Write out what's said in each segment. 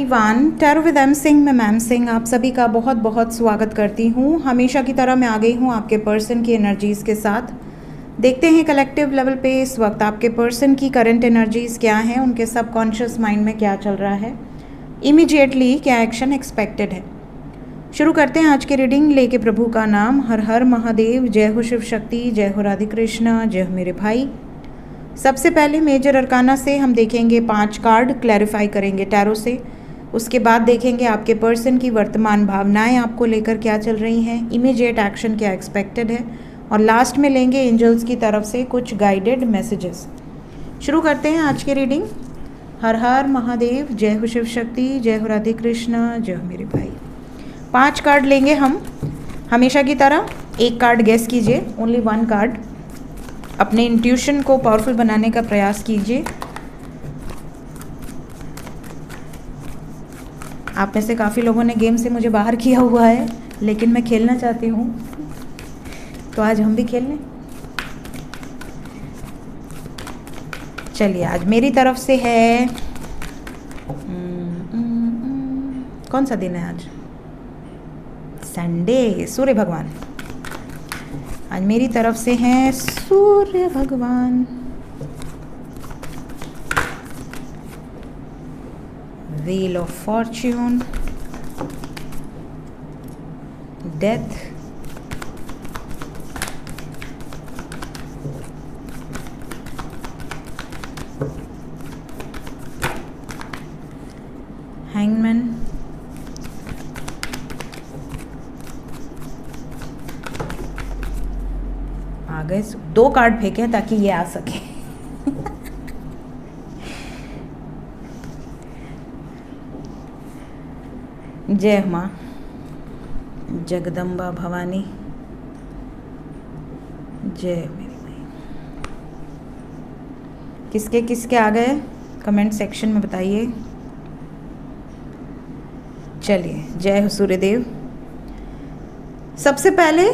Everyone, tarot with M Singh में ma'am Singh आप सभी का बहुत बहुत स्वागत करती हूँ। हमेशा की तरह मैं आ गई हूँ आपके पर्सन की एनर्जीज़ के साथ। देखते हैं कलेक्टिव लेवल पे इस वक्त आपके पर्सन की करंट एनर्जीज़ क्या हैं, उनके सबकॉन्शियस माइंड में क्या चल रहा है, इमीडिएटली क्या एक्शन एक्सपेक्टेड है। शुरू करते हैं आज की रीडिंग लेके प्रभु का नाम। हर हर महादेव, जय हो शिव शक्ति, जय हो राधे कृष्णा, जय हो मेरे भाई। सबसे पहले मेजर अरकाना से हम देखेंगे 5 कार्ड, क्लैरिफाई करेंगे टैरो से। उसके बाद देखेंगे आपके पर्सन की वर्तमान भावनाएं आपको लेकर क्या चल रही हैं, इमीडिएट एक्शन क्या एक्सपेक्टेड है, और लास्ट में लेंगे एंजल्स की तरफ से कुछ गाइडेड मैसेजेस। शुरू करते हैं आज की रीडिंग। हर हर महादेव, जय हो शिव शक्ति, जय हो राधे कृष्णा, जय हो मेरे भाई। 5 कार्ड लेंगे हम हमेशा की तरह। एक कार्ड गेस कीजिए, ओनली 1 कार्ड। अपने इंट्यूशन को पावरफुल बनाने का प्रयास कीजिए। आप में से काफ़ी लोगों ने गेम से मुझे बाहर किया हुआ है, लेकिन मैं खेलना चाहती हूँ, तो आज हम भी खेल लें। चलिए, आज मेरी तरफ से है कौन सा दिन है आज? संडे, सूर्य भगवान। आज मेरी तरफ से हैं सूर्य भगवान। Wheel of fortune, death, hangman, आ गए। 2 कार्ड फेंके ताकि ये आ सके। जय माँ जगदम्बा भवानी, जय मेरी माँ। किसके किसके आ गए कमेंट सेक्शन में बताइए। चलिए, जय हो सूर्यदेव। सबसे पहले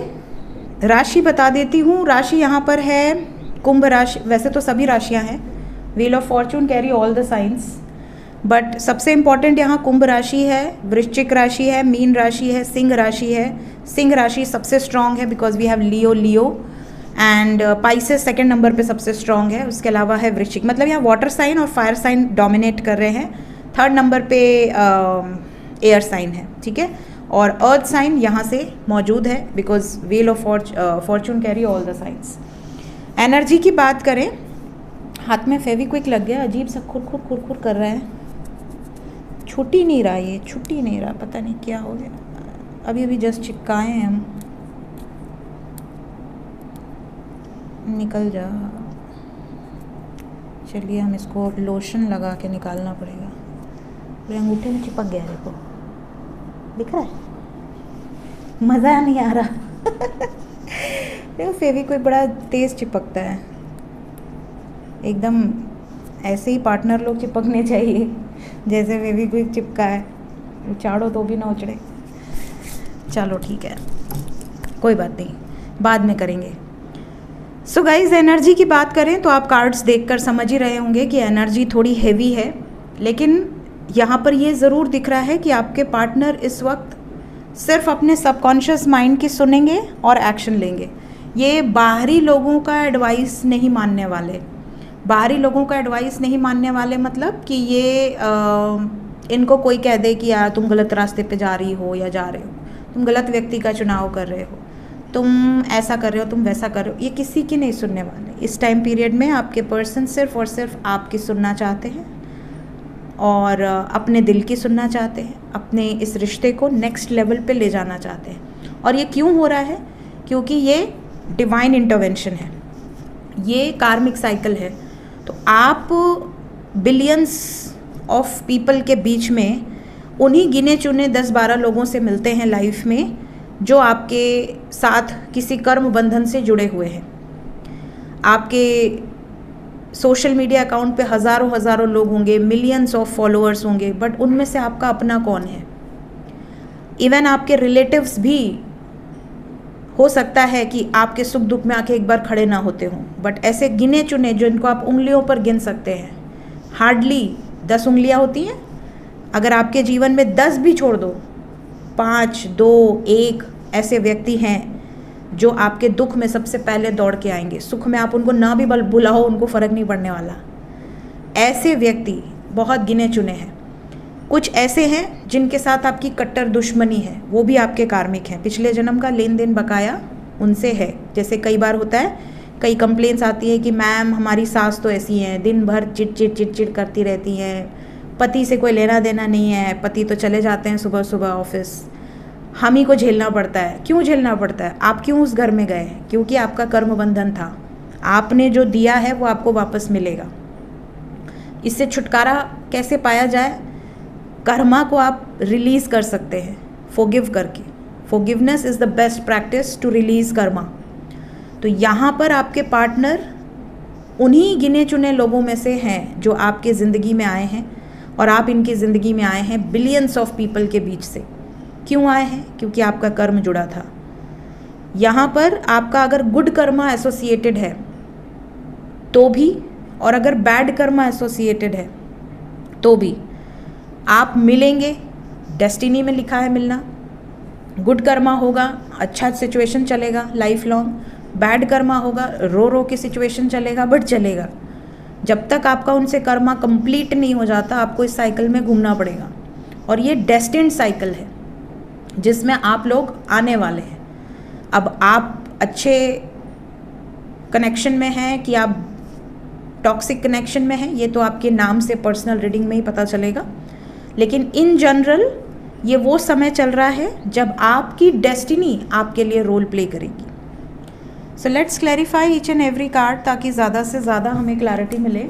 राशि बता देती हूँ। राशि यहाँ पर है कुंभ राशि। वैसे तो सभी राशियाँ हैं, wheel of Fortune carry all the science, but सबसे इम्पॉर्टेंट यहाँ कुंभ राशि है, वृश्चिक राशि है, मीन राशि है, सिंह राशि है। सिंह राशि सबसे स्ट्रांग है because we have Leo and Pisces second number पे सबसे स्ट्रांग है। उसके अलावा है वृश्चिक, मतलब यहाँ वाटर साइन और फायर साइन डोमिनेट कर रहे हैं। 3rd नंबर पे एयर साइन है, ठीक है, और अर्थ साइन यहाँ से मौजूद है because wheel of Fortune carry all the science. Energy की बात करें, हाथ में फेविक्विक लग गया, अजीब सा खुर कर रहा है, छूट ही नहीं रहा, ये छूट ही नहीं रहा, पता नहीं क्या हो गया। अभी जस्ट चिपकाए हैं हम, निकल जा। चलिए, हम इसको लोशन लगा के निकालना पड़ेगा। मेरे अंगूठे में चिपक गया, देखो दिख रहा है, मज़ा नहीं आ रहा। देखो फेविक्विक बड़ा तेज़ चिपकता है, एकदम ऐसे ही पार्टनर लोग चिपकने चाहिए जैसे फेविक्विक चिपका है। उचाड़ो तो भी ना उचड़े। चलो ठीक है, कोई बात नहीं, बाद में करेंगे। सो गाइज, एनर्जी की बात करें तो आप कार्ड्स देखकर समझ ही रहे होंगे कि एनर्जी थोड़ी हैवी है, लेकिन यहाँ पर ये ज़रूर दिख रहा है कि आपके पार्टनर इस वक्त सिर्फ अपने सबकॉन्शियस माइंड की सुनेंगे और एक्शन लेंगे। ये बाहरी लोगों का एडवाइस नहीं मानने वाले। बाहरी लोगों का एडवाइस नहीं मानने वाले मतलब कि ये इनको कोई कह दे कि यार तुम गलत रास्ते पे जा रही हो या जा रहे हो, तुम गलत व्यक्ति का चुनाव कर रहे हो, तुम ऐसा कर रहे हो, तुम वैसा कर रहे हो, ये किसी की नहीं सुनने वाले। इस टाइम पीरियड में आपके पर्सन सिर्फ और सिर्फ आपकी सुनना चाहते हैं और अपने दिल की सुनना चाहते हैं, अपने इस रिश्ते को नेक्स्ट लेवल पे ले जाना चाहते हैं। और ये क्यों हो रहा है? क्योंकि ये डिवाइन इंटरवेंशन है, ये कार्मिक साइकिल है। तो आप बिलियंस ऑफ पीपल के बीच में उन्हीं गिने चुने 10-12 लोगों से मिलते हैं लाइफ में, जो आपके साथ किसी कर्म बंधन से जुड़े हुए हैं। आपके सोशल मीडिया अकाउंट पे हज़ारों लोग होंगे, मिलियंस ऑफ फॉलोअर्स होंगे, बट उनमें से आपका अपना कौन है? इवन आपके रिलेटिव्स भी हो सकता है कि आपके सुख दुख में आके एक बार खड़े ना होते हों, बट ऐसे गिने चुने जिनको आप उंगलियों पर गिन सकते हैं, हार्डली 10 उंगलियां होती हैं अगर आपके जीवन में 10 भी छोड़ दो, 5, 2, 1 ऐसे व्यक्ति हैं जो आपके दुख में सबसे पहले दौड़ के आएंगे। सुख में आप उनको ना भी बुलाओ, उनको फ़र्क नहीं पड़ने वाला। ऐसे व्यक्ति बहुत गिने चुने हैं। कुछ ऐसे हैं जिनके साथ आपकी कट्टर दुश्मनी है, वो भी आपके कार्मिक हैं। पिछले जन्म का लेन देन बकाया उनसे है। जैसे कई बार होता है, कई कंप्लेंट्स आती है कि मैम हमारी सास तो ऐसी हैं, दिन भर चिड़ करती रहती हैं, पति से कोई लेना देना नहीं है, पति तो चले जाते हैं सुबह सुबह ऑफिस, हम ही को झेलना पड़ता है। क्यों झेलना पड़ता है? आप क्यों उस घर में गए? क्योंकि आपका कर्म बंधन था। आपने जो दिया है वो आपको वापस मिलेगा। इससे छुटकारा कैसे पाया जाए? कर्मा को आप रिलीज़ कर सकते हैं फॉरगिव करके। Forgiveness is the best practice to release karma. तो यहाँ पर आपके पार्टनर उन्हीं गिने चुने लोगों में से हैं जो आपके ज़िंदगी में आए हैं, और आप इनकी ज़िंदगी में आए हैं बिलियंस ऑफ पीपल के बीच से। क्यों आए हैं? क्योंकि आपका कर्म जुड़ा था। यहाँ पर आपका अगर गुड कर्मा एसोसिएटेड है तो भी, और अगर बैड कर्मा एसोसिएटेड है तो भी आप मिलेंगे। डेस्टिनी में लिखा है मिलना। गुड कर्मा होगा, अच्छा सिचुएशन चलेगा लाइफ लॉन्ग। बैड कर्मा होगा, रो रो के सिचुएशन चलेगा, बट चलेगा। जब तक आपका उनसे कर्मा कंप्लीट नहीं हो जाता, आपको इस साइकिल में घूमना पड़ेगा। और ये डेस्टिन्ड साइकिल है जिसमें आप लोग आने वाले हैं। अब आप अच्छे कनेक्शन में हैं कि आप टॉक्सिक कनेक्शन में हैं, ये तो आपके नाम से पर्सनल रीडिंग में ही पता चलेगा। लेकिन इन जनरल ये वो समय चल रहा है जब आपकी डेस्टिनी आपके लिए रोल प्ले करेगी। So let's clarify each and every card ताकि ज़्यादा से ज़्यादा हमें क्लैरिटी मिले।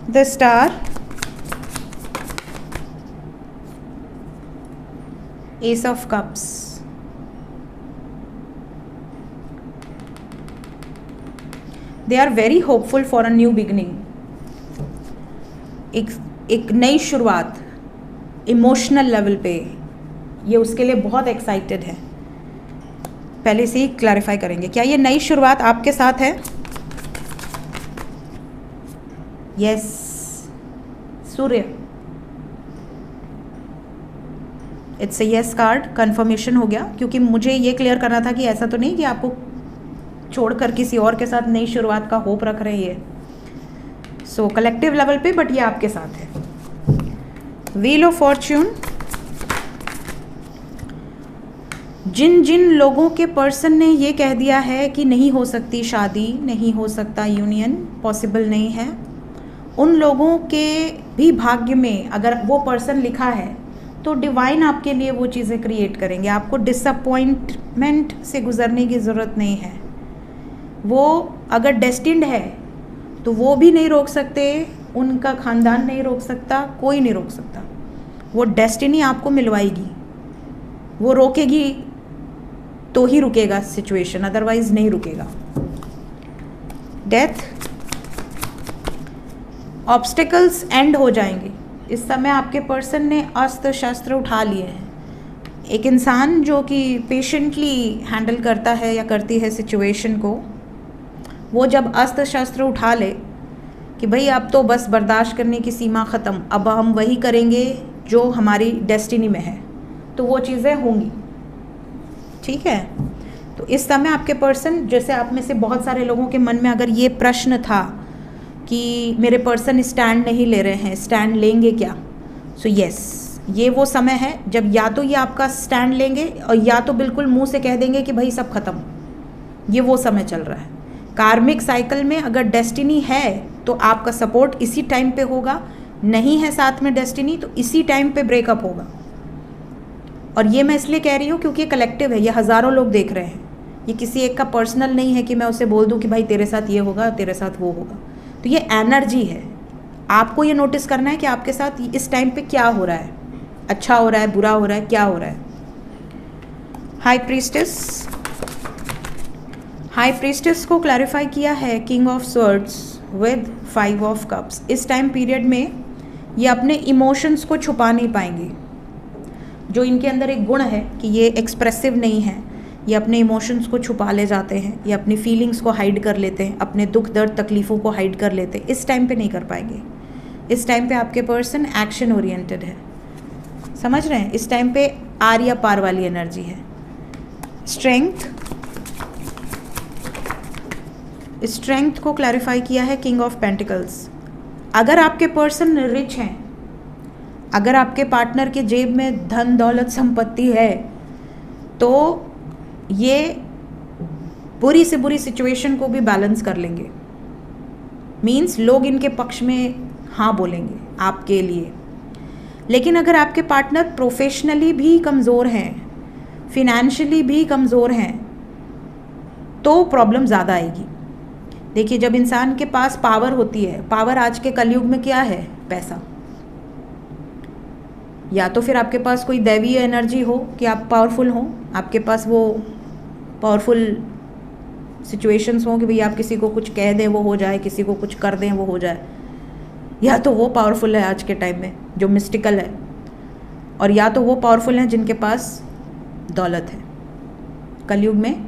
The Star, Ace of Cups, they are very hopeful for a new beginning. एक नई शुरुआत इमोशनल लेवल पे ये उसके लिए बहुत एक्साइटेड है। पहले से ही क्लैरिफाई करेंगे, क्या ये नई शुरुआत आपके साथ है? Yes, Surya, it's a yes card, confirmation हो गया। क्योंकि मुझे ये क्लियर करना था कि ऐसा तो नहीं कि आपको छोड़कर किसी और के साथ नई शुरुआत का होप रख रहे हैं। सो कलेक्टिव लेवल पे, बट ये आपके साथ है। व्हील ऑफ फॉर्च्यून, जिन जिन लोगों के पर्सन ने ये कह दिया है कि नहीं हो सकती शादी, नहीं हो सकता यूनियन, पॉसिबल नहीं है, उन लोगों के भी भाग्य में अगर वो पर्सन लिखा है तो डिवाइन आपके लिए वो चीज़ें क्रिएट करेंगे। आपको डिसअपॉइंटमेंट से गुजरने की ज़रूरत नहीं है। वो अगर डेस्टिन्ड है तो वो भी नहीं रोक सकते, उनका ख़ानदान नहीं रोक सकता, कोई नहीं रोक सकता। वो डेस्टिनी आपको मिलवाएगी। वो रोकेगी तो ही रुकेगा सिचुएशन, अदरवाइज नहीं रुकेगा। डेथ, ऑब्स्टिकल्स एंड हो जाएंगे। इस समय आपके पर्सन ने अस्त्र शस्त्र उठा लिए हैं। एक इंसान जो कि पेशेंटली हैंडल करता है या करती है सिचुएशन को, वो जब अस्त्र शस्त्र उठा ले कि भाई अब तो बस बर्दाश्त करने की सीमा ख़त्म, अब हम वही करेंगे जो हमारी डेस्टिनी में है, तो वो चीज़ें होंगी। ठीक है, तो इस समय आपके पर्सन, जैसे आप में से बहुत सारे लोगों के मन में अगर ये प्रश्न था कि मेरे पर्सन स्टैंड नहीं ले रहे हैं, स्टैंड लेंगे क्या? सो यस, ये वो समय है जब या तो ये आपका स्टैंड लेंगे और या तो बिल्कुल मुंह से कह देंगे कि भाई सब खत्म। ये वो समय चल रहा है। कार्मिक साइकिल में अगर डेस्टिनी है तो आपका सपोर्ट इसी टाइम पे होगा, नहीं है साथ में डेस्टिनी तो इसी टाइम पे ब्रेकअप होगा। और ये मैं इसलिए कह रही हूँ क्योंकि ये कलेक्टिव है, ये हज़ारों लोग देख रहे हैं। ये किसी एक का पर्सनल नहीं है कि मैं उसे बोल दूँ कि भाई तेरे साथ ये होगा, तेरे साथ वो होगा। तो ये एनर्जी है। आपको ये नोटिस करना है कि आपके साथ इस टाइम पे क्या हो रहा है, अच्छा हो रहा है, बुरा हो रहा है, क्या हो रहा है। हाई प्रीस्टेस, हाई प्रीस्टेस को क्लैरिफाई किया है king of swords with 5 of cups. इस टाइम पीरियड में ये अपने इमोशंस को छुपा नहीं पाएंगे। जो इनके अंदर एक गुण है कि ये एक्सप्रेसिव नहीं है, ये अपने इमोशंस को छुपा ले जाते हैं, ये अपनी फीलिंग्स को हाइड कर लेते हैं, अपने दुख दर्द तकलीफ़ों को हाइड कर लेते हैं। इस टाइम पे नहीं कर पाएंगे। इस टाइम पे आपके पर्सन एक्शन ओरिएंटेड है, समझ रहे हैं। इस टाइम पे आर या पार वाली एनर्जी है। स्ट्रेंथ को क्लैरिफाई किया है किंग ऑफ पेंटिकल्स। अगर आपके पर्सन रिच हैं, अगर आपके पार्टनर के जेब में धन दौलत संपत्ति है, तो ये बुरी से बुरी सिचुएशन को भी बैलेंस कर लेंगे। मीन्स लोग इनके पक्ष में हाँ बोलेंगे आपके लिए। लेकिन अगर आपके पार्टनर प्रोफेशनली भी कमज़ोर हैं, फिनेंशियली भी कमज़ोर हैं, तो प्रॉब्लम ज़्यादा आएगी। देखिए, जब इंसान के पास पावर होती है, पावर आज के कलयुग में क्या है? पैसा। या तो फिर आपके पास कोई दैवीय एनर्जी हो कि आप पावरफुल हो, आपके पास वो पावरफुल सिचुएशंस हो कि भाई आप किसी को कुछ कह दें वो हो जाए, किसी को कुछ कर दें वो हो जाए। या तो वो पावरफुल है आज के टाइम में जो मिस्टिकल है, और या तो वो पावरफुल हैं जिनके पास दौलत है। कलयुग में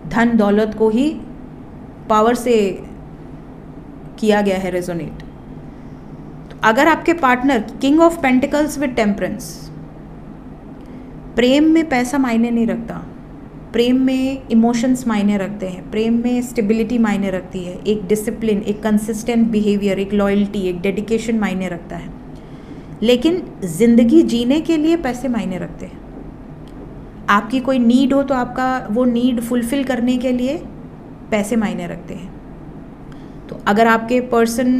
धन दौलत को ही पावर से किया गया है रेजोनेट। तो अगर आपके partner king of pentacles with temperance, प्रेम में पैसा मायने नहीं रखता, प्रेम में इमोशंस मायने रखते हैं, प्रेम में स्टेबिलिटी मायने रखती है, एक डिसिप्लिन, एक कंसिस्टेंट बिहेवियर, एक लॉयल्टी, एक डेडिकेशन मायने रखता है। लेकिन ज़िंदगी जीने के लिए पैसे मायने रखते हैं। आपकी कोई नीड हो तो आपका वो नीड फुलफ़िल करने के लिए पैसे मायने रखते हैं। तो अगर आपके पर्सन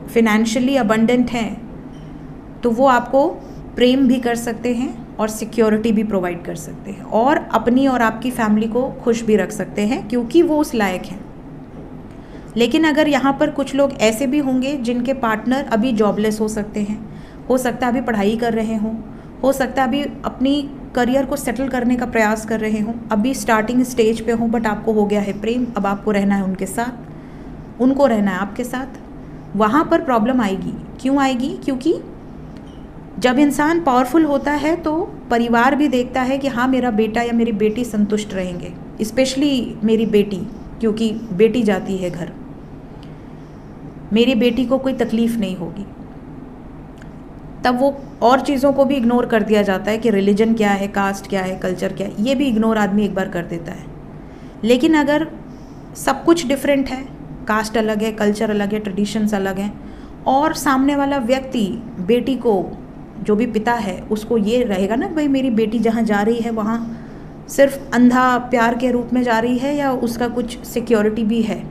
फिनेंशियली अबंडेंट हैं तो वो आपको प्रेम भी कर सकते हैं और सिक्योरिटी भी प्रोवाइड कर सकते हैं, और अपनी और आपकी फैमिली को खुश भी रख सकते हैं क्योंकि वो उस लायक हैं। लेकिन अगर यहाँ पर कुछ लोग ऐसे भी होंगे जिनके पार्टनर अभी जॉबलेस हो सकते हैं, हो सकता है अभी पढ़ाई कर रहे हों, हो सकता है अभी अपनी करियर को सेटल करने का प्रयास कर रहे हों, अभी स्टार्टिंग स्टेज पे हों, बट आपको हो गया है प्रेम, अब आपको रहना है उनके साथ, उनको रहना है आपके साथ। वहाँ पर प्रॉब्लम आएगी। क्यों आएगी? क्योंकि जब इंसान पावरफुल होता है तो परिवार भी देखता है कि हाँ, मेरा बेटा या मेरी बेटी संतुष्ट रहेंगे, स्पेशली मेरी बेटी, क्योंकि बेटी जाती है घर, मेरी बेटी को कोई तकलीफ़ नहीं होगी। तब वो और चीज़ों को भी इग्नोर कर दिया जाता है कि रिलीजन क्या है, कास्ट क्या है, कल्चर क्या है, ये भी इग्नोर आदमी एक बार कर देता है। लेकिन अगर सब कुछ डिफरेंट है, कास्ट अलग है, कल्चर अलग है, ट्रेडिशंस अलग हैं, और सामने वाला व्यक्ति बेटी को, जो भी पिता है, उसको ये रहेगा ना भाई मेरी बेटी जहाँ जा रही है वहाँ सिर्फ अंधा प्यार के रूप में जा रही है या उसका कुछ सिक्योरिटी भी है,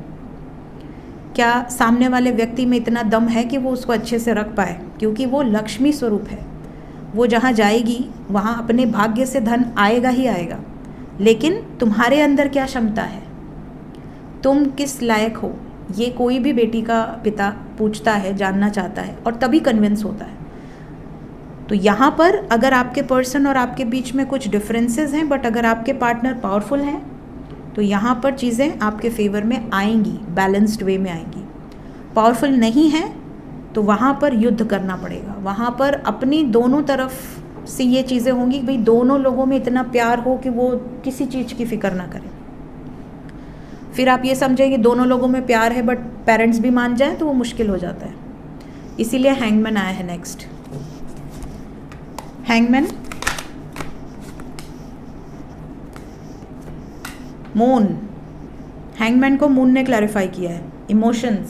क्या सामने वाले व्यक्ति में इतना दम है कि वो उसको अच्छे से रख पाए? क्योंकि वो लक्ष्मी स्वरूप है, वो जहाँ जाएगी वहाँ अपने भाग्य से धन आएगा ही आएगा। लेकिन तुम्हारे अंदर क्या क्षमता है, तुम किस लायक हो, ये कोई भी बेटी का पिता पूछता है, जानना चाहता है, और तभी कन्विंस होता है। तो यहाँ पर अगर आपके पर्सन और आपके बीच में कुछ डिफरेंसेस हैं, बट अगर आपके पार्टनर पावरफुल हैं तो यहाँ पर चीज़ें आपके फेवर में आएंगी, बैलेंस्ड वे में आएंगी। पावरफुल नहीं है तो वहाँ पर युद्ध करना पड़ेगा, वहाँ पर अपनी दोनों तरफ से ये चीज़ें होंगी, भाई दोनों लोगों में इतना प्यार हो कि वो किसी चीज़ की फिक्र ना करें। फिर आप ये समझें कि दोनों लोगों में प्यार है बट पेरेंट्स भी मान जाए तो वो मुश्किल हो जाता है। इसीलिए हैंगमैन आया है नेक्स्ट। हैंगमैन, मून, हैंगमैन को मून ने क्लैरिफाई किया है, इमोशंस।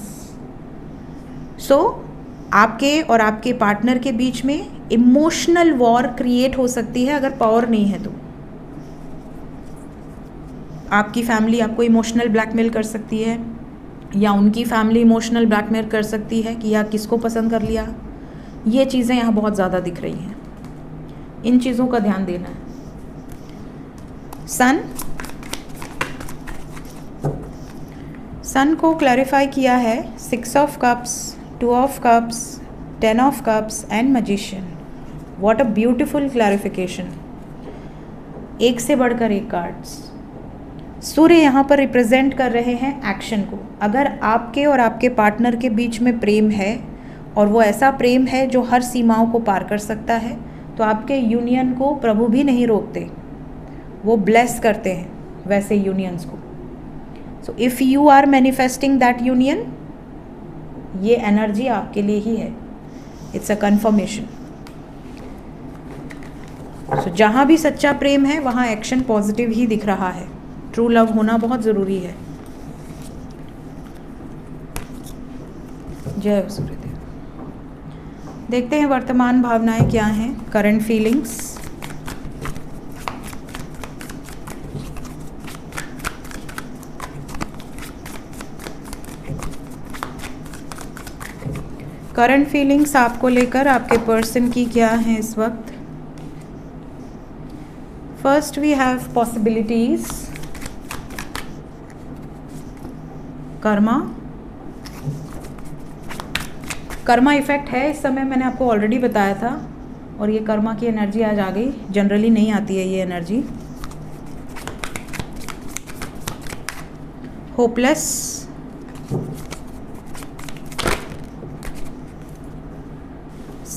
सो आपके और आपके पार्टनर के बीच में इमोशनल वॉर क्रिएट हो सकती है अगर पावर नहीं है तो। आपकी फैमिली आपको इमोशनल ब्लैकमेल कर सकती है, या उनकी फैमिली इमोशनल ब्लैकमेल कर सकती है कि या किसको पसंद कर लिया। ये चीज़ें यहाँ बहुत ज़्यादा दिख रही हैं, इन चीज़ों का ध्यान देना है। सन को क्लैरिफाई किया है 6 of cups, 2 of cups, 10 of cups and magician. What a beautiful clarification, एक से बढ़कर एक कार्ड्स। सूर्य यहाँ पर रिप्रेजेंट कर रहे हैं एक्शन को। अगर आपके और आपके पार्टनर के बीच में प्रेम है और वो ऐसा प्रेम है जो हर सीमाओं को पार कर सकता है, तो आपके यूनियन को प्रभु भी नहीं रोकते, वो ब्लेस करते हैं वैसे यूनियंस को। So if you are manifesting that union, ये एनर्जी आपके लिए ही है, इट्स अ कन्फर्मेशन। सो जहाँ भी सच्चा प्रेम है वहाँ एक्शन पॉजिटिव ही दिख रहा है। ट्रू लव होना बहुत ज़रूरी है। जय सूर्यदेव। देखते हैं वर्तमान भावनाएं क्या हैं, करंट फीलिंग्स। करंट फीलिंग्स आपको लेकर आपके पर्सन की क्या है इस वक्त। First we have possibilities, karma. Karma effect है इस समय, मैंने आपको ऑलरेडी बताया था, और ये कर्मा की एनर्जी आज आ गई। जनरली नहीं आती है ये energy. Hopeless,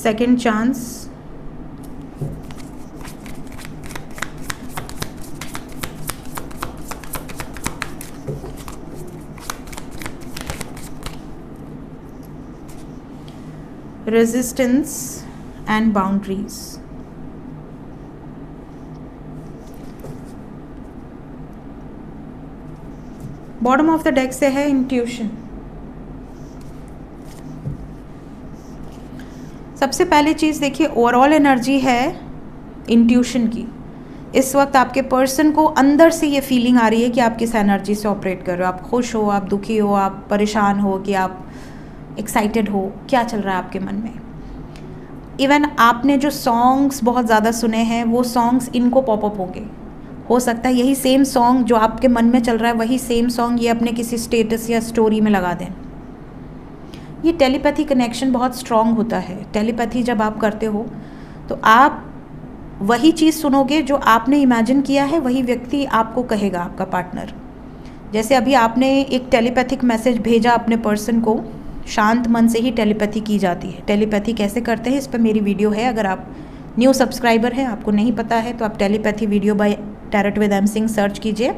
second chance, resistance and boundaries। Bottom of the deck से है इंट्यूशन। सबसे पहली चीज़ देखिए, ओवरऑल एनर्जी है इंट्यूशन की। इस वक्त आपके पर्सन को अंदर से ये फीलिंग आ रही है कि आप किस एनर्जी से ऑपरेट कर रहे हो। आप खुश हो, आप दुखी हो, आप परेशान हो, कि आप एक्साइटेड हो, क्या चल रहा है आपके मन में। इवन आपने जो सॉन्ग्स बहुत ज़्यादा सुने हैं, वो सॉन्ग्स इनको पॉपअप होंगे। हो सकता है यही सेम सॉन्ग जो आपके मन में चल रहा है, वही सेम सॉन्ग ये अपने किसी स्टेटस या स्टोरी में लगा दें। ये टेलीपैथी कनेक्शन बहुत स्ट्रॉन्ग होता है। टेलीपैथी जब आप करते हो तो आप वही चीज़ सुनोगे जो आपने इमेजिन किया है, वही व्यक्ति आपको कहेगा, आपका पार्टनर। जैसे अभी आपने एक टेलीपैथिक मैसेज भेजा अपने पर्सन को, शांत मन से ही टेलीपैथी की जाती है। टेलीपैथी कैसे करते हैं इस पर मेरी वीडियो है, अगर आप न्यू सब्सक्राइबर हैं, आपको नहीं पता है, तो आप telepathy video by tarot with M Singh search कीजिए,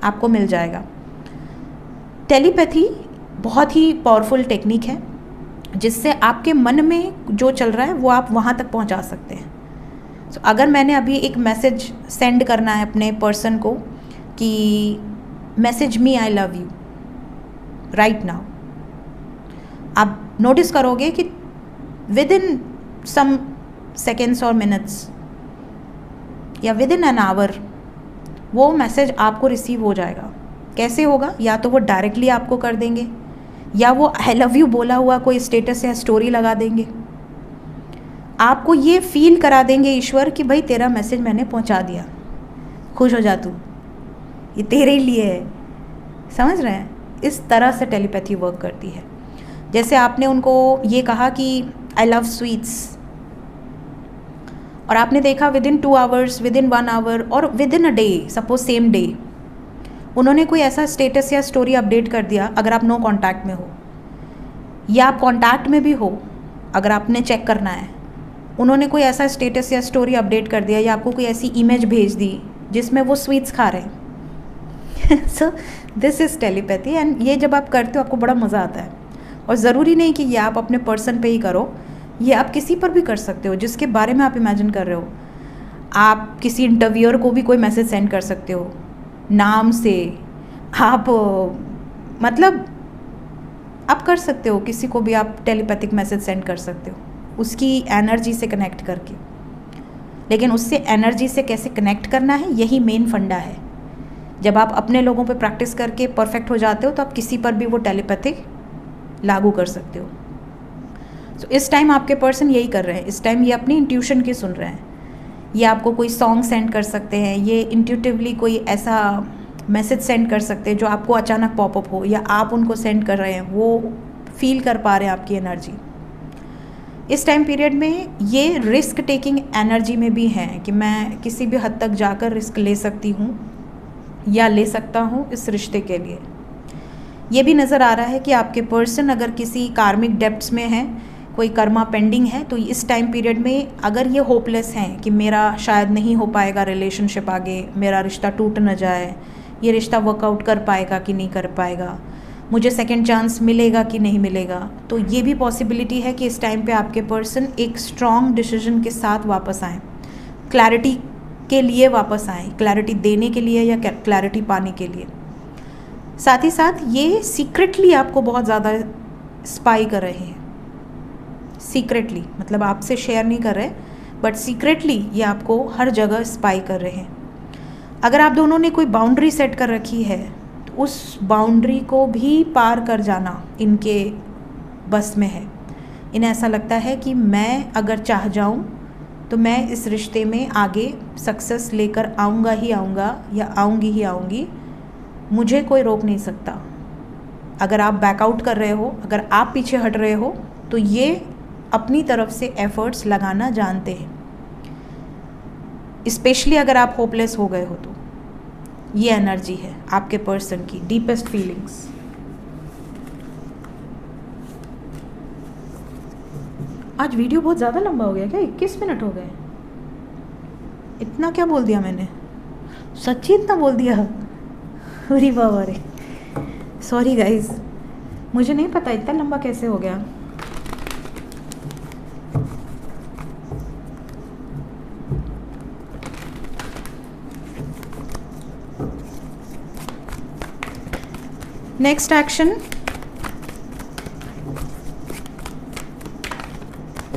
आपको मिल जाएगा। टेलीपैथी बहुत ही पावरफुल टेक्निक है, जिससे आपके मन में जो चल रहा है वो आप वहाँ तक पहुँचा सकते हैं। तो अगर मैंने अभी एक मैसेज सेंड करना है अपने पर्सन को कि message me I love you right now, आप नोटिस करोगे कि विद इन सम सेकेंड्स और मिनट्स या विद इन एन आवर वो मैसेज आपको रिसीव हो जाएगा। कैसे होगा? या तो वो डायरेक्टली आपको कर देंगे, या वो आई लव यू बोला हुआ कोई स्टेटस या स्टोरी लगा देंगे। आपको ये फील करा देंगे ईश्वर कि भाई तेरा मैसेज मैंने पहुंचा दिया, खुश हो जा तू, ये तेरे लिए है। समझ रहे हैं? इस तरह से टेलीपैथी वर्क करती है। जैसे आपने उनको ये कहा कि आई लव स्वीट्स, और आपने देखा within 2 hours, within 1 hour और within a day, suppose same day, उन्होंने कोई ऐसा स्टेटस या स्टोरी अपडेट कर दिया। अगर आप नो कांटेक्ट में हो या आप कांटेक्ट में भी हो, अगर आपने चेक करना है, उन्होंने कोई ऐसा स्टेटस या स्टोरी अपडेट कर दिया, या आपको कोई ऐसी इमेज भेज दी जिसमें वो स्वीट्स खा रहे हैं। So this is telepathy, and ये जब आप करते हो आपको बड़ा मज़ा आता है। और ज़रूरी नहीं कि ये आप अपने पर्सन पे ही करो, ये आप किसी पर भी कर सकते हो जिसके बारे में आप इमेजिन कर रहे हो। आप किसी इंटरव्यूअर को भी कोई मैसेज सेंड कर सकते हो नाम से, आप मतलब आप कर सकते हो, किसी को भी आप टेलीपैथिक मैसेज सेंड कर सकते हो उसकी एनर्जी से कनेक्ट करके। लेकिन उससे एनर्जी से कैसे कनेक्ट करना है, यही मेन फंडा है। जब आप अपने लोगों पे प्रैक्टिस करके परफेक्ट हो जाते हो तो आप किसी पर भी वो टेलीपैथिक लागू कर सकते हो। सो इस टाइम आपके पर्सन यही कर रहे हैं। इस टाइम ये अपनी इंट्यूशन की सुन रहे हैं। ये आपको कोई सॉन्ग सेंड कर सकते हैं, ये इंट्यूटिवली कोई ऐसा मैसेज सेंड कर सकते हैं जो आपको अचानक पॉपअप हो, या आप उनको सेंड कर रहे हैं, वो फील कर पा रहे हैं आपकी एनर्जी। इस टाइम पीरियड में ये रिस्क टेकिंग एनर्जी में भी हैं कि मैं किसी भी हद तक जाकर रिस्क ले सकती हूँ, या ले सकता हूँ इस रिश्ते के लिए। ये भी नज़र आ रहा है कि आपके पर्सन अगर किसी कार्मिक डेप्थ्स में है, कोई कर्मा पेंडिंग है, तो इस टाइम पीरियड में अगर ये होपलेस हैं कि मेरा शायद नहीं हो पाएगा रिलेशनशिप आगे, मेरा रिश्ता टूट न जाए, ये रिश्ता वर्कआउट कर पाएगा कि नहीं कर पाएगा, मुझे सेकंड चांस मिलेगा कि नहीं मिलेगा, तो ये भी पॉसिबिलिटी है कि इस टाइम पे आपके पर्सन एक स्ट्रॉन्ग डिसीजन के साथ वापस आएँ, क्लैरिटी के लिए वापस आएँ, क्लैरिटी देने के लिए या क्लैरिटी पाने के लिए। साथ ही साथ ये सीक्रेटली आपको बहुत ज़्यादा स्पाई कर रहे हैं, सीक्रेटली मतलब आपसे शेयर नहीं कर रहे, बट सीक्रेटली ये आपको हर जगह स्पाई कर रहे हैं। अगर आप दोनों ने कोई बाउंड्री सेट कर रखी है तो उस बाउंड्री को भी पार कर जाना इनके बस में है। इन्हें ऐसा लगता है कि मैं अगर चाह जाऊं तो मैं इस रिश्ते में आगे सक्सेस लेकर आऊँगा ही आऊँगा या आऊँगी ही आऊँगी, मुझे कोई रोक नहीं सकता। अगर आप बैकआउट कर रहे हो, अगर आप पीछे हट रहे हो, तो ये अपनी तरफ से एफर्ट्स लगाना जानते हैं। स्पेशली अगर आप होपलेस हो गए हो तो ये एनर्जी है आपके पर्सन की डीपेस्ट फीलिंग्स। आज वीडियो बहुत ज़्यादा लंबा हो गया क्या? 21 मिनट हो गए। इतना क्या बोल दिया मैंने? सच्ची इतना बोल दिया? अरे बाबा रे, सॉरी गाइज, मुझे नहीं पता इतना लंबा कैसे हो गया। नेक्स्ट एक्शन,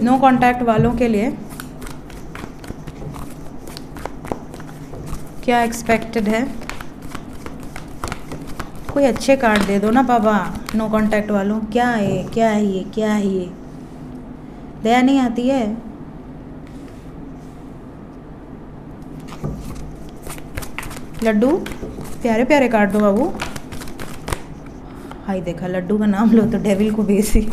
नो कांटेक्ट वालों के लिए क्या एक्सपेक्टेड है? कोई अच्छे कार्ड दे दो ना बाबा। नो कांटेक्ट वालों, क्या है, क्या है ये, क्या है ये? दया नहीं आती है। लड्डू, प्यारे प्यारे कार्ड दो बाबू। हाय देखा, लड्डू का नाम लो तो डेविल को भेजी।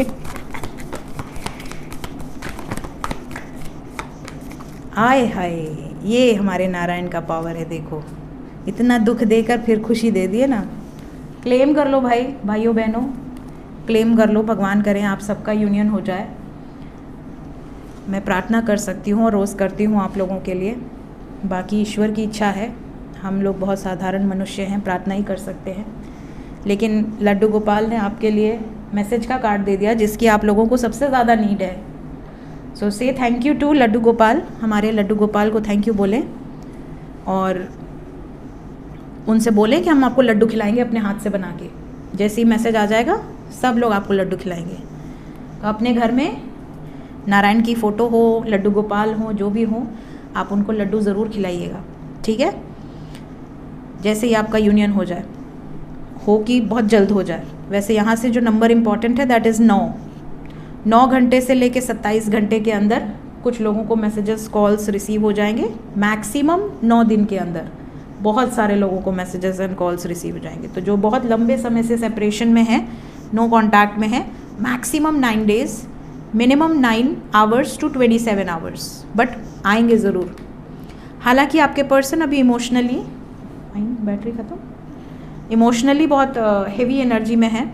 आए हाय, ये हमारे नारायण का पावर है। देखो इतना दुख देकर फिर खुशी दे दिए ना। क्लेम कर लो भाई, भाइयों बहनों, क्लेम कर लो। भगवान करें आप सबका यूनियन हो जाए। मैं प्रार्थना कर सकती हूँ और रोज़ करती हूँ आप लोगों के लिए। बाकी ईश्वर की इच्छा है। हम लोग बहुत साधारण मनुष्य हैं, प्रार्थना ही कर सकते हैं। लेकिन लड्डू गोपाल ने आपके लिए मैसेज का कार्ड दे दिया जिसकी आप लोगों को सबसे ज़्यादा नीड है। So say thank you to Laddu Gopal. हमारे लड्डू गोपाल को थैंक यू बोलें और उनसे बोलें कि हम आपको लड्डू खिलाएंगे अपने हाथ से बना के। जैसे ही मैसेज आ जाएगा सब लोग आपको लड्डू खिलाएंगे। तो अपने घर में नारायण की फ़ोटो हो, लड्डू गोपाल हो, जो भी हो, आप उनको लड्डू ज़रूर खिलाइएगा, ठीक है? जैसे ही आपका यूनियन हो जाए, हो कि बहुत जल्द हो जाए। वैसे यहाँ से जो नंबर इम्पॉर्टेंट है दैट इज़ 9 घंटे से लेके 27 घंटे के अंदर कुछ लोगों को मैसेजेस कॉल्स रिसीव हो जाएंगे। मैक्सिमम 9 दिन के अंदर बहुत सारे लोगों को मैसेजेस एंड कॉल्स रिसीव हो जाएंगे। तो जो बहुत लंबे समय से सेपरेशन में है, नो कॉन्टैक्ट में है, maximum 9 days, minimum 9 hours to 27 hours, but आएंगे ज़रूर। हालांकि आपके पर्सन अभी इमोशनली, बैटरी ख़त्म, इमोशनली बहुत हेवी एनर्जी में है।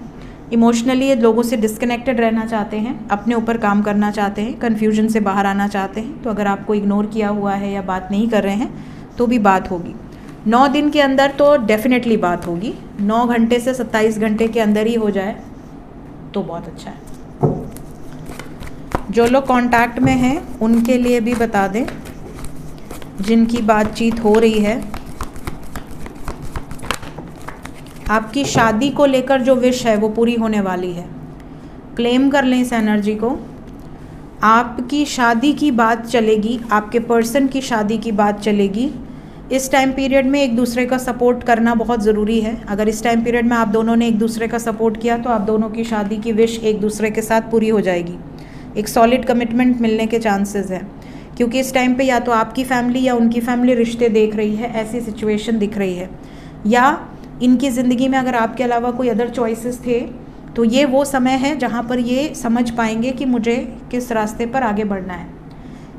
इमोशनली लोगों से डिस्कनेक्टेड रहना चाहते हैं, अपने ऊपर काम करना चाहते हैं, कन्फ्यूजन से बाहर आना चाहते हैं। तो अगर आपको इग्नोर किया हुआ है या बात नहीं कर रहे हैं तो भी बात होगी। 9 दिन के अंदर तो डेफिनेटली बात होगी। 9 घंटे से 27 घंटे के अंदर ही हो जाए तो बहुत अच्छा है। जो लोग कांटेक्ट में हैं उनके लिए भी बता दें, जिनकी बातचीत हो रही है, आपकी शादी को लेकर जो विश है वो पूरी होने वाली है। क्लेम कर लें इस एनर्जी को। आपकी शादी की बात चलेगी, आपके पर्सन की शादी की बात चलेगी। इस टाइम पीरियड में एक दूसरे का सपोर्ट करना बहुत ज़रूरी है। अगर इस टाइम पीरियड में आप दोनों ने एक दूसरे का सपोर्ट किया तो आप दोनों की शादी की विश एक दूसरे के साथ पूरी हो जाएगी। एक सॉलिड कमिटमेंट मिलने के चांसेस हैं, क्योंकि इस टाइम पे या तो आपकी फैमिली या उनकी फैमिली रिश्ते देख रही है, ऐसी सिचुएशन दिख रही है। या इनकी ज़िंदगी में अगर आपके अलावा कोई अदर चॉइसेस थे तो ये वो समय है जहाँ पर ये समझ पाएंगे कि मुझे किस रास्ते पर आगे बढ़ना है,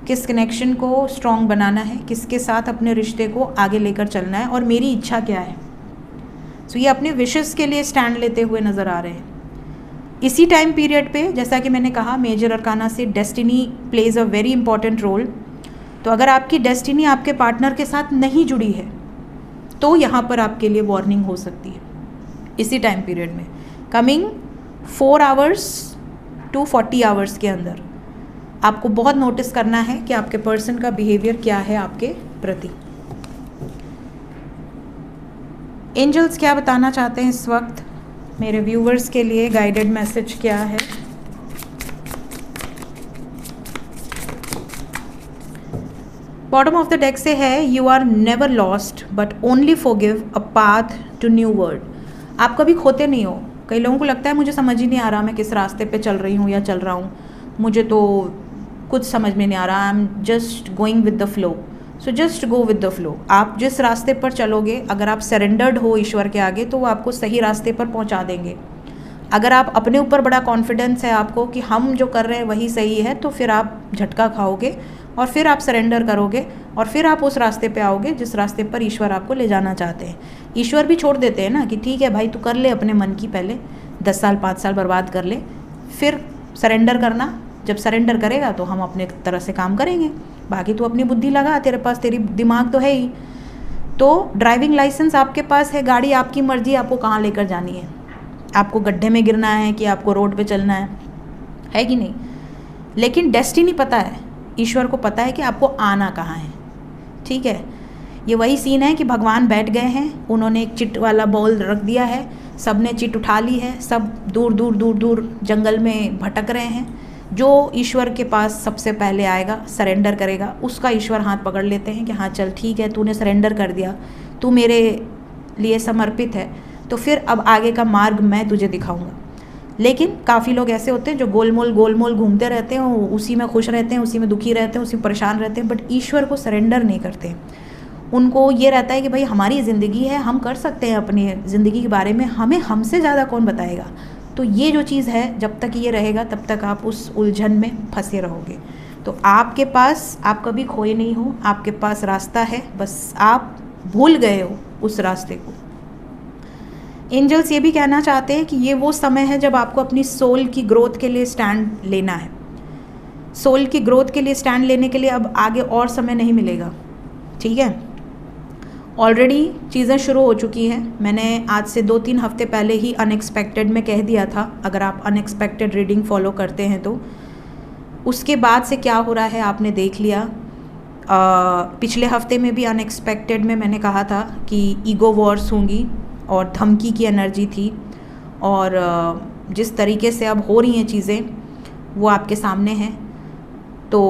किस कनेक्शन को स्ट्रॉन्ग बनाना है, किसके साथ अपने रिश्ते को आगे लेकर चलना है और मेरी इच्छा क्या है। सो ये अपने विशेस के लिए स्टैंड लेते हुए नज़र आ रहे हैं। इसी टाइम पीरियड पे जैसा कि मैंने कहा मेजर अरकाना से destiny plays a very important role. तो अगर आपकी डेस्टिनी आपके पार्टनर के साथ नहीं जुड़ी है तो यहाँ पर आपके लिए वार्निंग हो सकती है। इसी टाइम पीरियड में कमिंग 4 आवर्स टू 40 आवर्स के अंदर आपको बहुत नोटिस करना है कि आपके पर्सन का बिहेवियर क्या है आपके प्रति। एंजल्स क्या बताना चाहते हैं इस वक्त मेरे व्यूवर्स के लिए, गाइडेड मैसेज क्या है? बॉटम ऑफ द डेक से है you are never lost but only forgive a path to new world. आप कभी खोते नहीं हो। कई लोगों को लगता है मुझे समझ ही नहीं आ रहा मैं किस रास्ते पे चल रही हूँ या चल रहा हूँ, मुझे तो कुछ समझ में नहीं आ रहा, I am just going with the flow. So just go with the flow. आप जिस रास्ते पर चलोगे, अगर आप सरेंडर्ड हो ईश्वर के आगे तो वो आपको सही रास्ते पर पहुंचा देंगे। अगर आप अपने ऊपर बड़ा कॉन्फिडेंस है आपको कि हम जो कर रहे हैं वही सही है, तो फिर आप झटका खाओगे और फिर आप सरेंडर करोगे और फिर आप उस रास्ते पे आओगे जिस रास्ते पर ईश्वर आपको ले जाना चाहते हैं। ईश्वर भी छोड़ देते हैं ना कि ठीक है भाई तू कर ले अपने मन की, पहले 10 साल 5 साल बर्बाद कर ले, फिर सरेंडर करना। जब सरेंडर करेगा तो हम अपने तरह से काम करेंगे, बाकी तू अपनी बुद्धि लगा, तेरे पास तेरी दिमाग तो है ही। तो ड्राइविंग लाइसेंस आपके पास है, गाड़ी आपकी मर्जी, आपको कहाँ लेकर जानी है, आपको गड्ढे में गिरना है कि आपको रोड पे चलना है कि नहीं। लेकिन डेस्टिनी पता है, ईश्वर को पता है कि आपको आना कहाँ है। ठीक है, ये वही सीन है कि भगवान बैठ गए हैं, उन्होंने एक चिट वाला बॉल रख दिया है, सब ने चिट उठा ली है, सब दूर दूर दूर दूर जंगल में भटक रहे हैं। जो ईश्वर के पास सबसे पहले आएगा, सरेंडर करेगा, उसका ईश्वर हाथ पकड़ लेते हैं कि हाँ चल ठीक है, तूने सरेंडर कर दिया, तू मेरे लिए समर्पित है, तो फिर अब आगे का मार्ग मैं तुझे दिखाऊंगा। लेकिन काफ़ी लोग ऐसे होते हैं जो गोलमोल घूमते रहते हैं, उसी में खुश रहते हैं, उसी में दुखी रहते हैं, उसी में परेशान रहते हैं, बट ईश्वर को सरेंडर नहीं करते। उनको ये रहता है कि भाई हमारी ज़िंदगी है, हम कर सकते हैं अपनी ज़िंदगी के बारे में, हमें हमसे ज़्यादा कौन बताएगा। तो ये जो चीज़ है, जब तक ये रहेगा तब तक आप उस उलझन में फंसे रहोगे। तो आपके पास, आप कभी खोए नहीं हो, आपके पास रास्ता है, बस आप भूल गए हो उस रास्ते को। एंजल्स ये भी कहना चाहते हैं कि ये वो समय है जब आपको अपनी सोल की ग्रोथ के लिए स्टैंड लेना है। सोल की ग्रोथ के लिए स्टैंड लेने के लिए अब आगे और समय नहीं मिलेगा। ठीक है, ऑलरेडी चीज़ें शुरू हो चुकी हैं। मैंने आज से 2-3 हफ्ते पहले ही अनएक्सपेक्टेड में कह दिया था, अगर आप अनएक्सपेक्टेड रीडिंग फॉलो करते हैं तो। उसके बाद से क्या हो रहा है आपने देख लिया। पिछले हफ्ते में भी अनएक्सपेक्टेड में मैंने कहा था कि ईगो वॉर्स होंगी और धमकी की एनर्जी थी, और जिस तरीके से अब हो रही हैं चीज़ें वो आपके सामने हैं। तो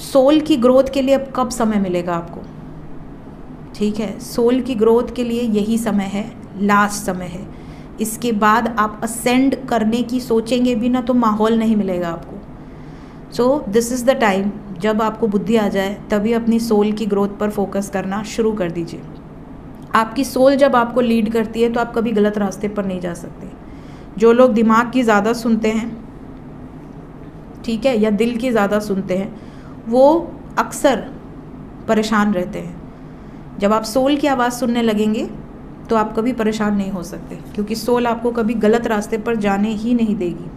सोल की ग्रोथ के लिए अब कब समय मिलेगा आपको? ठीक है, सोल की ग्रोथ के लिए यही समय है, लास्ट समय है। इसके बाद आप असेंड करने की सोचेंगे भी ना तो माहौल नहीं मिलेगा आपको। So this is the time, जब आपको बुद्धि आ जाए तभी अपनी सोल की ग्रोथ पर फोकस करना शुरू कर दीजिए। आपकी सोल जब आपको लीड करती है तो आप कभी गलत रास्ते पर नहीं जा सकते। जो लोग दिमाग की ज़्यादा सुनते हैं, ठीक है, या दिल की ज़्यादा सुनते हैं, वो अक्सर परेशान रहते हैं। जब आप सोल की आवाज़ सुनने लगेंगे तो आप कभी परेशान नहीं हो सकते, क्योंकि सोल आपको कभी गलत रास्ते पर जाने ही नहीं देगी।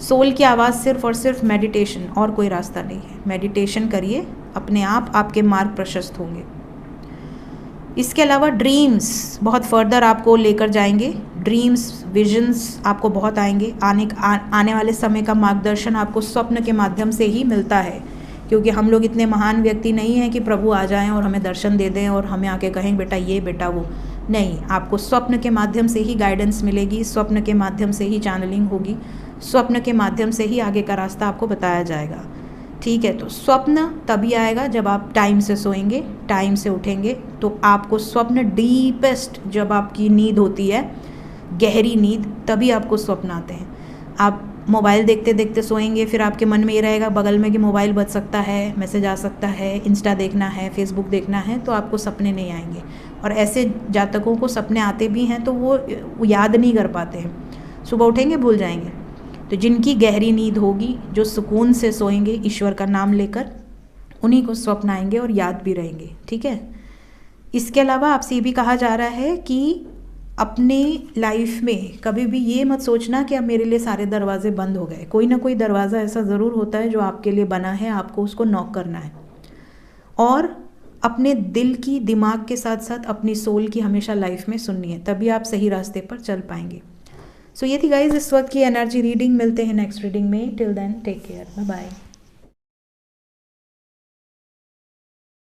सोल की आवाज़ सिर्फ और सिर्फ मेडिटेशन, और कोई रास्ता नहीं है। मेडिटेशन करिए, अपने आप आपके मार्ग प्रशस्त होंगे। इसके अलावा ड्रीम्स बहुत फर्दर आपको लेकर जाएंगे। ड्रीम्स, विजन्स आपको बहुत आएंगे। आने वाले समय का मार्गदर्शन आपको स्वप्न के माध्यम से ही मिलता है, क्योंकि हम लोग इतने महान व्यक्ति नहीं हैं कि प्रभु आ जाएं और हमें दर्शन दे दें और हमें आके कहें बेटा ये बेटा वो। नहीं, आपको स्वप्न के माध्यम से ही गाइडेंस मिलेगी, स्वप्न के माध्यम से ही चैनलिंग होगी, स्वप्न के माध्यम से ही आगे का रास्ता आपको बताया जाएगा। ठीक है, तो स्वप्न तभी आएगा जब आप टाइम से सोएंगे, टाइम से उठेंगे, तो आपको स्वप्न डीपेस्ट, जब आपकी नींद होती है, गहरी नींद, तभी आपको स्वप्न आते हैं। आप मोबाइल देखते देखते सोएंगे, फिर आपके मन में ये रहेगा बगल में कि मोबाइल बज सकता है, मैसेज आ सकता है, इंस्टा देखना है, फेसबुक देखना है, तो आपको सपने नहीं आएंगे। और ऐसे जातकों को सपने आते भी हैं तो वो याद नहीं कर पाते हैं, सुबह उठेंगे भूल जाएंगे। तो जिनकी गहरी नींद होगी, जो सुकून से सोएंगे ईश्वर का नाम लेकर, उन्हीं को स्वप्न आएंगे और याद भी रहेंगे। ठीक है, इसके अलावा आपसे ये भी कहा जा रहा है कि अपनी लाइफ में कभी भी ये मत सोचना कि अब मेरे लिए सारे दरवाजे बंद हो गए। कोई ना कोई दरवाज़ा ऐसा ज़रूर होता है जो आपके लिए बना है, आपको उसको नॉक करना है। और अपने दिल की, दिमाग के साथ साथ अपनी सोल की हमेशा लाइफ में सुननी है, तभी आप सही रास्ते पर चल पाएंगे। सो ये थी गाइज इस वक्त की एनर्जी रीडिंग। मिलते हैं नेक्स्ट रीडिंग में। Till then take care, bye bye.